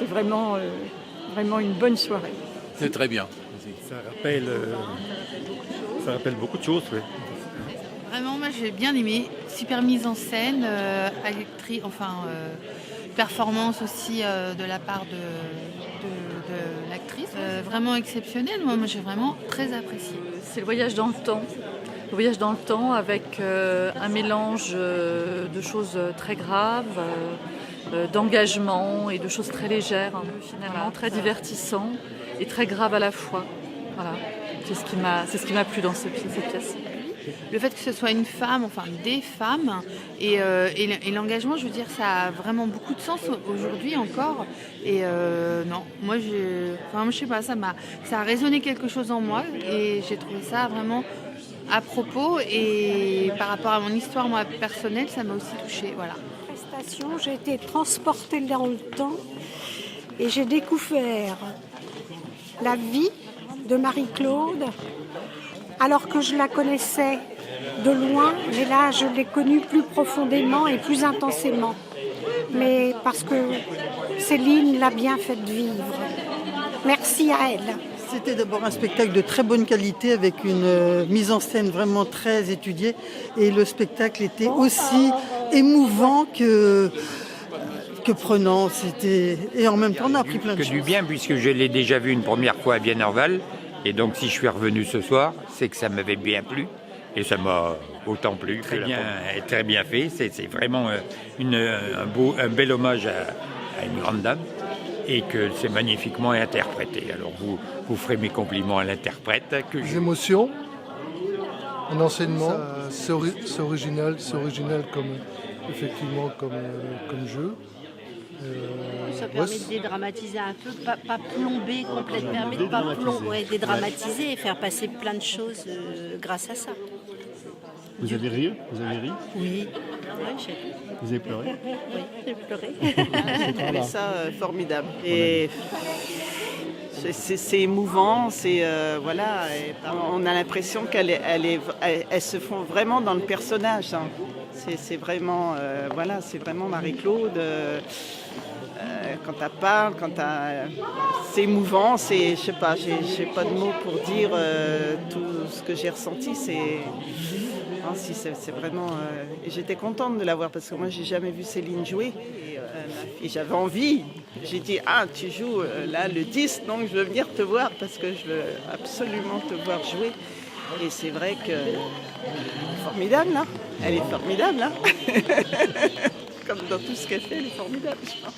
c'est vraiment une bonne soirée. C'est très bien. Ça rappelle beaucoup de choses, oui. Vraiment, moi j'ai bien aimé. Super mise en scène, performance aussi de la part de l'actrice. Vraiment exceptionnelle. Moi j'ai vraiment très apprécié. C'est le voyage dans le temps. Le voyage dans le temps avec un mélange de choses très graves, d'engagement et de choses très légères, finalement très divertissant et très grave à la fois. Voilà, c'est ce qui m'a plu dans cette pièce. Le fait que ce soit une femme, enfin des femmes, et l'engagement, je veux dire, ça a vraiment beaucoup de sens aujourd'hui encore. Et non, moi je sais pas, ça a résonné quelque chose en moi et j'ai trouvé ça vraiment à propos. Et par rapport à mon histoire moi personnelle, ça m'a aussi touchée. Voilà. J'ai été transportée dans le temps et j'ai découvert la vie de Marie-Claude alors que je la connaissais de loin, mais là je l'ai connue plus profondément et plus intensément. Mais parce que Céline l'a bien fait vivre. Merci à elle. C'était d'abord un spectacle de très bonne qualité avec une mise en scène vraiment très étudiée et le spectacle était aussi émouvant que prenant. Et en même temps on a appris plein de choses. Que du bien puisque je l'ai déjà vu une première fois à Biennorval et donc si je suis revenu ce soir, c'est que ça m'avait bien plu et ça m'a autant plu. Très bien fait, c'est vraiment un bel hommage à une grande dame. Et que c'est magnifiquement interprété. Alors vous ferez mes compliments à l'interprète. Des émotions, un enseignement, c'est original comme jeu. Ça permet de dédramatiser un peu, pas plomber complètement, mais de pas dédramatiser et faire passer plein de choses grâce à ça. Vous avez ri? Oui. Vous avez pleuré? Oui, j'ai pleuré. J'ai trouvé ça formidable. Et c'est émouvant, voilà. On a l'impression qu'elles se font vraiment dans le personnage. Hein. C'est vraiment, c'est vraiment Marie-Claude. Quand elle parle, c'est émouvant. Je sais pas, j'ai pas de mots pour dire tout ce que j'ai ressenti. C'est vraiment. J'étais contente de la voir parce que moi j'ai jamais vu Céline jouer et j'avais envie. J'ai dit tu joues là le 10 donc je veux venir te voir parce que je veux absolument te voir jouer. Et c'est vrai que formidable là. Elle est formidable là. Comme dans tout ce qu'elle fait, elle est formidable je pense.